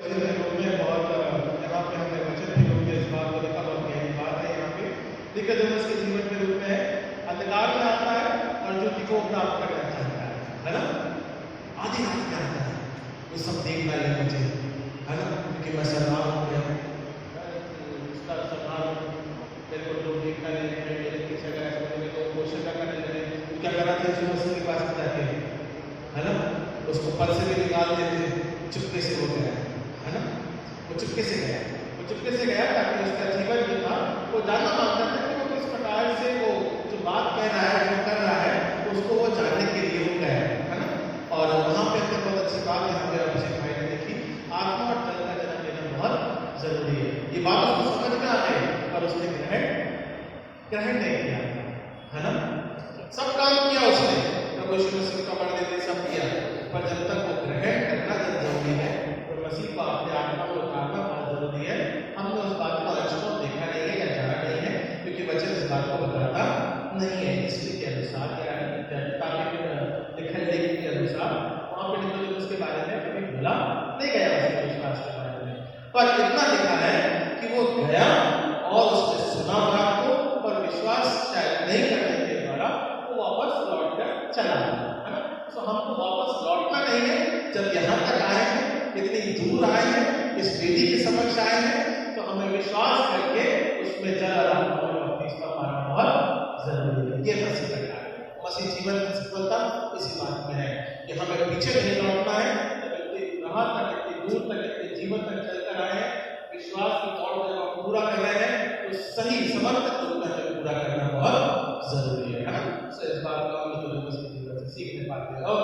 वचन के रूप में बहुत यहाँ पे हमने वचन के रूप में इस बात को देखा, बहुत गहरी बात है यहाँ पे। निकोदेमुस के जीवन के रूप में अंधकार में आता है और ज्योति को प्राप्त करना चाहता है ना। आधी रात में आता है, वो सब देखना है मुझे, है ना, क्योंकि मैं सरदार हो गया, इसका सरदार मेरे को लोग देखना नहीं है, मेरे पीछे अगर ऐसा करेंगे तो क्वेश्चन का करने लगे। क्या करा था यीशु मसीह के पास जाके, है ना, उसको पर से भी निकाल देते, चुपके से हो गया, है ना, वो चुपके से गया, वो चुपके से गया ताकि उसका जीवन जो था वो जानना मांगता था कि वो किस प्रकार से वो जो बात कह रहा है, जो कर रहा है, उसको वो जानने के लिए वो गया, है ना। और वहाँ पे अपने बहुत अच्छी बात यहाँ पे आपसे भाई ने देखी, आत्मा और जल का जन्म लेना बहुत जरूरी है। ये बात उसको समझ में आ गई और उसने ग्रहण नहीं किया, है ना। सब काम किया उसने, प्रभु यीशु मसीह का बढ़ने दे सब किया, पर जब तक वो ग्रहण करना जरूरी है, तो मसीह को अपने आत्मा को उतारना बहुत जरूरी है। हमने उस बात को अचूक देखा नहीं है या जाना नहीं है, क्योंकि वचन इस बात को बताता नहीं है। इसलिए के अनुसार क्या है, लिखल लेख के अनुसार वहाँ पे निकोदेमुस के बारे में कभी बोला नहीं गया उसके विश्वास के बारे में, पर इतना लिखा है कि वो गया और उसने सुना बात को, पर विश्वास शायद नहीं करने के द्वारा वो वापस लौट कर चला गया, है ना। तो हमको वापस लौटना नहीं है। जब यहाँ तक आए हैं, इतनी दूर आए हैं, इस वेदी के समक्ष आए हैं, तो हमें विश्वास करके उसमें जल और आत्मा में बपतिस्मा पाना बहुत जरूरी है। ये मसीह का कार्य है, मसीह जीवन की सफलता इसी बात में है कि हमें पीछे नहीं लौटना है। यहाँ तक, इतनी दूर तक, इतने जीवन तक चलकर आए हैं, विश्वास की दौड़ को जब हम पूरा कर रहे हैं तो सही समर्पित रूप में हमें पूरा करना बहुत जरूरी है ना। तो इस बात को हम निकोदेमुस के जीवन से सीखने पाते हैं। और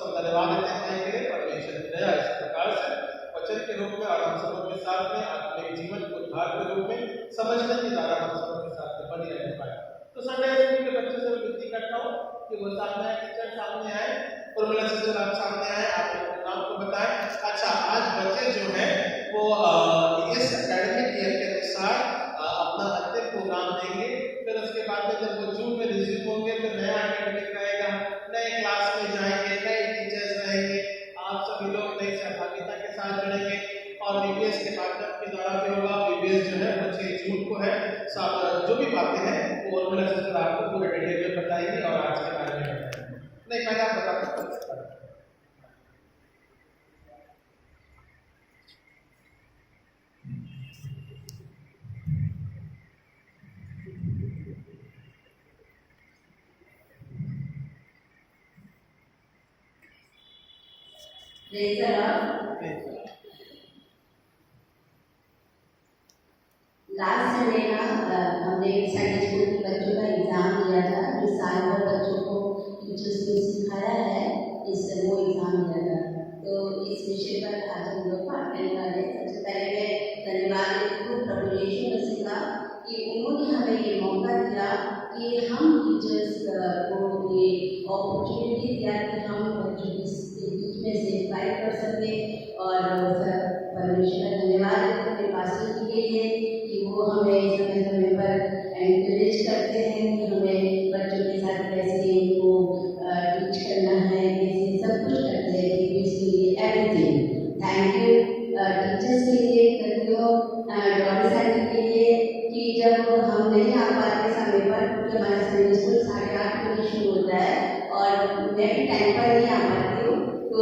सब धन्यवाद देते हैं के लिए, परमेश्वर की दया इस प्रकार से वचन के रूप में और हम सब के साथ में अपने जीवन को उद्धार के रूप में समझने के द्वारा हम सब के साथ में बनी रहने पाए। तो संडे स्कूल के बच्चों से विनती करता हूँ कि वो सामने आए, टीचर सामने आए, उर्मिला सिस्टर आप सामने आए, आप अपने नाम को बताएं। अच्छा, आज बच्चे जो है वो इस एकेडमिक ईयर के अनुसार अपना अंतिम प्रोग्राम देंगे। फिर उसके बाद में जब वो जून में रिज्यूम होंगे तो नया एकेडमिक रहेगा, नए क्लास में जाएंगे, नए टीचर्स रहेंगे, आप सभी लोग नई सहभागिता के साथ जुड़ेंगे और बीबीएस के माध्यम के द्वारा भी होगा। बीबीएस जो है वो 6 जून को है। सब जो भी बातें हैं वो उर्मिला सिस्टर आपको पूरे डिटेल में बताएंगे और आज के बारे में बताएंगे। नहीं, पहले आप बता सकते। लास्ट संडे ना हमने संडे स्कूल के बच्चों का एग्ज़ाम दिया था। इस साल भर बच्चों को टीचर्स ने सिखाया है, इस वो एग्ज़ाम दिया था। तो इस विषय पर आज हम लोग बात करने वाले हैं। सबसे पहले मैं धन्यवाद देती हूँ प्रभु यीशु मसीह का कि उन्होंने हमें ये मौका दिया कि हम टीचर्स को ये अपॉर्चुनिटी दिया कि हम बच्चों के बीच में से गाइड कर सके। और परमेश्वर का धन्यवाद है अपने पास्टर जी के लिए कि वो हमें समय समय पर एनकरेज करते हैं कि हमें बच्चों के साथ कैसे उनको टीच करना है, कैसे सब कुछ करते हैं इसके लिए एवरीथिंग। थैंक यू टीचर्स के लिए, थैंक यू डॉक्टर साहब के लिए कि जब हम नहीं आ पाते समय पर, क्योंकि हमारा संडे स्कूल 8:30 बजे शुरू होता है और मैं भी टाइम पर नहीं आ पाती हूँ, तो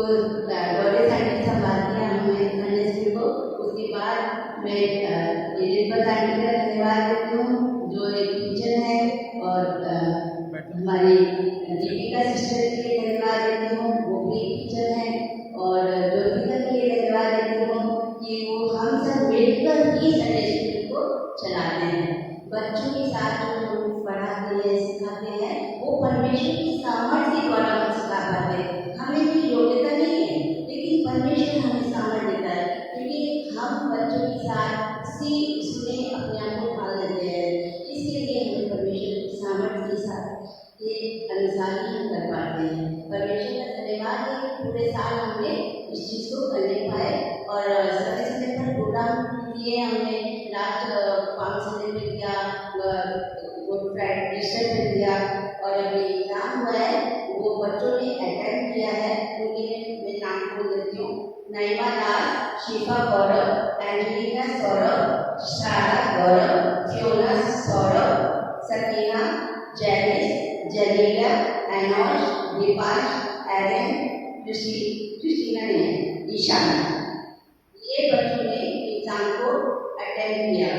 डॉक्टर साहब ने संभाल किया हमें संडे स्कूल को। उसके बाद मैं एडिट बताने का धन्यवाद देती हूँ जो एक टीचर है, और हमारी दीपिका सिस्टर के लिए धन्यवाद देती हूँ, वो भी टीचर है, और ज्योतिका के लिए धन्यवाद देती हूँ कि वो हम सब मिलकर ही संडे स्कूल को चलाते हैं। बच्चों के साथ जो हम पढ़ाते हैं, सिखाते हैं, वो परमेश्वर की सामर्थ्य के द्वारा हम सिखा पाते हैं। हमें भी योग्यता नहीं है, लेकिन परमेश्वर हमें सामर्थ्य देता है, क्योंकि हम बच्चों के साथ सुने अपने आप को ढाल देते हैं। इसके लिए हमें परमेश्वर की सामर्थ्य के साथ ये अनुसार ही कर गौरव, Angelina Saurabh, Sarah Gaurav, Fiona Saurabh, Sakina, Janice, Jalila, Enosh, Deepash, Aaron, Christina ने, ईशान। ये बच्चों ने एग्जाम को अटेंड किया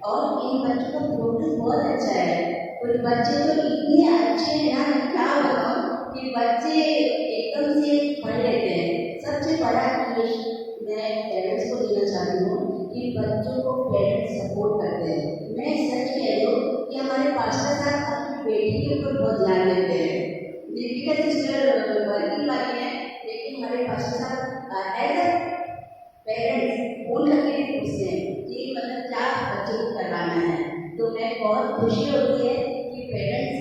और इन बच्चों का प्रोग्रेस बहुत अच्छा है। कुछ बच्चे तो इतने अच्छे हैं ना, क्या बताऊं कि बच्चे एकदम से पढ़ लेते हैं। सबसे बड़ा क्रिएशन मैं पेरेंट्स को देना चाहती हूँ कि बच्चों को पेरेंट्स सपोर्ट करते हैं। मैं सच कह रही हूँ कि हमारे पास्टर साहब अपनी बेटी के ऊपर बहुत ध्यान देते हैं। दीपिका सिस्टर वर्किंग वाली है, लेकिन हमारे पास्टर साहब एज अ पेरेंट्स फोन करके पूछते हैं कि मतलब क्या बच्चों को करवाना है। तो मैं बहुत खुशी होती है कि पेरेंट्स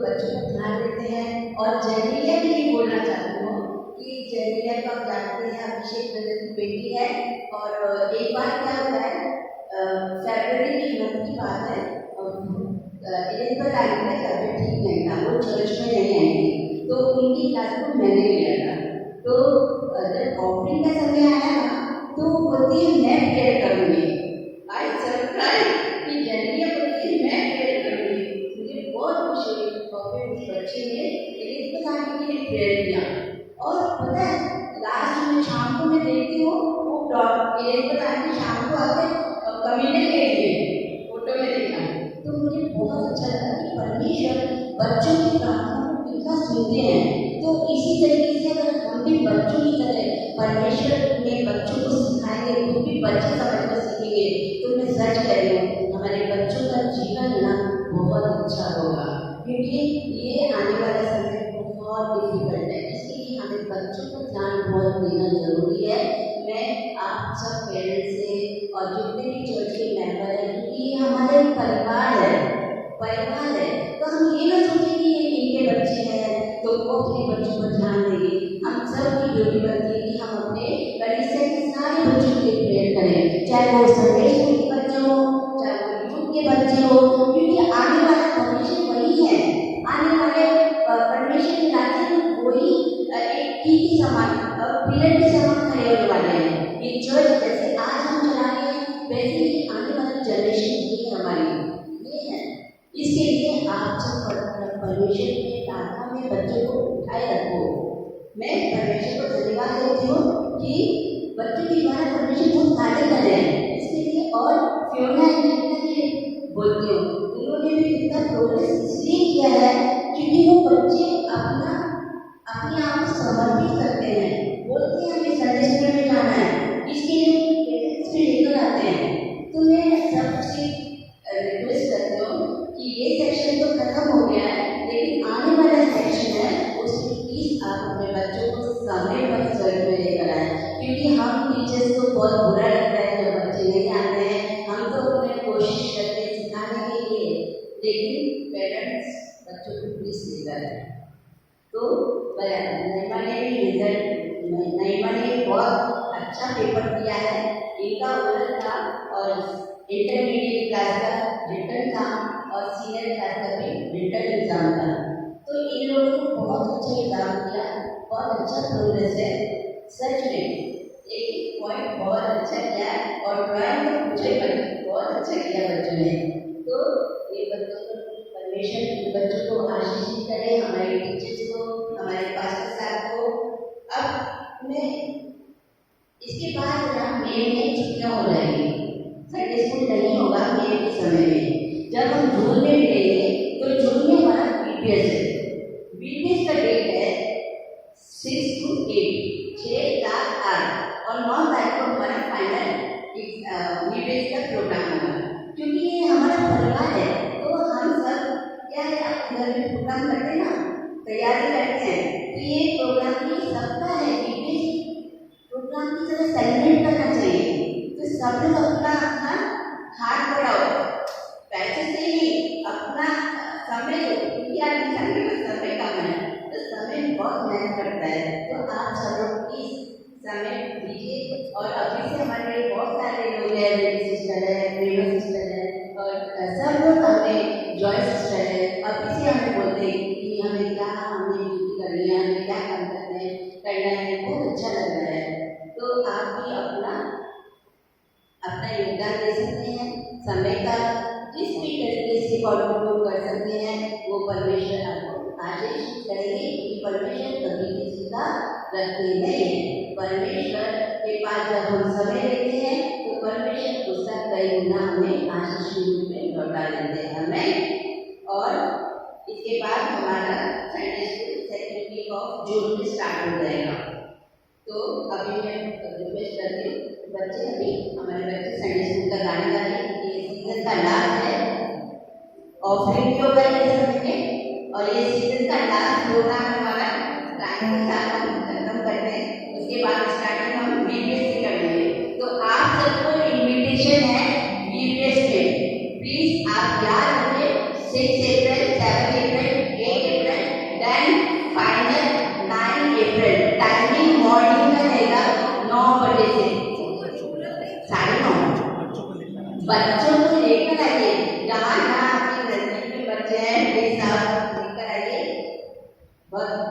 बच्चों को ध्यान देते हैं। और जमीलिया भी ये बोलना चाहती हूँ कि जमीलिया को आप जानते हैं अभिषेक ब्रदर की बेटी है। और एक बार क्या होता है, फरवरी की मंथ की बात है, एलिजबेथ आंटी का तबियत ठीक नहीं था, वो चर्च में नहीं आएंगी, तो उनकी क्लास को मैंने लिया था। तो जब ऑफरिंग का समय आया ना, तो बोलती है मैं प्रेयर करूँगी। आई सरप्राइज कि जमीलिया बोलती है मैं प्रेयर करूँगी। मुझे बहुत खुशी हुई और फिर उस बच्चे ने एलिजबेथ आंटी के लिए प्रेयर किया। और पता है लास्ट में शाम को मैं देखती हूँ वो एलिजबेथ आंटी शाम को आके कम्युनियन ले लिए, फोटो में देखा। तो मुझे बहुत अच्छा लगा कि परमेश्वर बच्चों की प्रार्थना को कितना सुनते हैं। तो इसी तरीके से अगर हम भी बच्चों की तरह परमेश्वर में बच्चों को सिखाएंगे, खुद भी बच्चे समझकर सीखेंगे, तो मैं सच कह रही हूँ हमारे बच्चों का जीवन ना बहुत अच्छा होगा। क्योंकि ये आने वाला समय बहुत डिफिकल्ट है, इसके लिए हमें बच्चों को ध्यान बहुत देना जरूरी है। मैं आप सब पेरेंट्स से और जितने भी चर्च के मेंबर हैं, क्योंकि ये हमारे परिवार है, तो हम ये ना सोचें कि ये इनके बच्चे हैं तो वो अपने बच्चों पर ध्यान देंगे। हम सब की ड्यूटी बनती है कि हम अपने कलीसिया के सारे बच्चों के लिए प्रेयर करें, चाहे वो संडे स्कूल के बच्चे हो, चाहे वो यूथ के बच्चे हो, क्योंकि आने वाला परमेश्वर वही है। आने वाले परमेश्वर के राज्य में वही एक की समान और पिलर के समान खड़े होने वाले हैं। ये चर्च जैसे आज हम चला रहे हैं, वैसे ही आने वाली जनरेशन ये हमारी ये है। इसके लिए आप सब परमेश्वर के प्रार्थना में बच्चों को उठाए रखो। मैं परमेश्वर को धन्यवाद देती हूँ कि बच्चों के द्वारा परमेश्वर बहुत कार्य कर रहे हैं। इसके लिए और फियोना एंजेलिना के लिए बोलती हूँ, उन्होंने भी कितना प्रोग्रेस इसलिए किया है क्योंकि वो बच्चे अपने आप को समर्पित करते हैं, बोलते हैं हमें संडे स्कूल में जाना है, इसके लिए पेरेंट्स भी लेकर आते हैं। तो मैं सबसे रिक्वेस्ट करती हूँ कि ये सेक्शन तो खत्म हो गया है, लेकिन आने वाला सेक्शन है उसमें प्लीज आप अपने बच्चों को समय पर चर्च में लेकर आए। क्योंकि हम टीचर्स को बहुत बुरा लगता है जब बच्चे नहीं आते हैं, हम तो उन्हें कोशिश करते हैं सिखाने के लिए, लेकिन पेरेंट्स बच्चों को प्लीज लेकर आए। तो नईमा ने भी रिजल्ट, नईमा ने बहुत अच्छा पेपर दिया है, इनका ओरल था और इंटरमीडिएट क्लास का रिटर्न था और सीनियर क्लास का भी रिटर्न एग्जाम था। तो इन लोगों ने बहुत अच्छा एग्जाम किया, बहुत अच्छा प्रोग्रेस है। सच में एक पॉइंट बहुत अच्छा किया और ड्राइंग तो मुझे बहुत अच्छा किया बच्चों ने। तो ये बच्चों को परमेश्वर बच्चों को आशीषित करें, हमारे टीचर्स को, हमारे पास्टर साहब को। अब मैं इसके बाद मई में छुट्टियाँ हो जाएंगी, संडे स्कूल नहीं होगा मई के समय में। जब हम जून में मिलेंगे तो जून में हमारा बीपीएस है। बीपीएस का डेट है 6 to 8, 6, 4, 8 और 9 तारीख को हमारा फाइनल बीपीएस का प्रोग्राम होगा। क्योंकि ये हमारा परिवार है, तो हम सब क्या है अपने घर में प्रोग्राम करते हैं ना, तैयारी करते हैं। तो ये प्रोग्राम ये सबका है, बीपीएस प्रोग्राम की तरह सेलिब्रेट करना चाहिए। तो सब लोग अपना हाथ बढ़ाओ, पैसे से ही अपना समय का जिस भी तरीके से कंट्रीब्यूट कर सकते हैं वो परमेश्वर आपको आशीष करेंगे, कि परमेश्वर कभी किसी का रखते नहीं है। परमेश्वर के पास जब हम समय लेते हैं तो परमेश्वर उसका कई गुना हमें आशीष के रूप में लौटा देते हैं हमें। और इसके बाद हमारा Sunday school second week of June में स्टार्ट हो जाएगा। तो अभी मैं रिक्वेस्ट करती हूँ बच्चे, अभी हमारे बच्चे संडे स्कूल का गाने गाने, ये सीजन का लास्ट है, ऑफरिंग भी होगा ये समय में, और ये सीजन का लास्ट प्रोग्राम हमारा गाने के साथ हम खत्म करते हैं। उसके बाद स्टार्टिंग हम VBS से करेंगे। तो आप सबको इन्विटेशन है VBS में, प्लीज आप याद रखें 6 अप्रैल, 7 अप्रैल, 8 अप्रैल, देन फाइनल 9 अप्रैल। टाइमिंग मॉर्निंग में रहेगा 9 बजे से 9:30। बच्चों को लेकर आइए, जहाँ जहाँ आपके नजदीक में बच्चे हैं वे साथ लेकर आइए। बहुत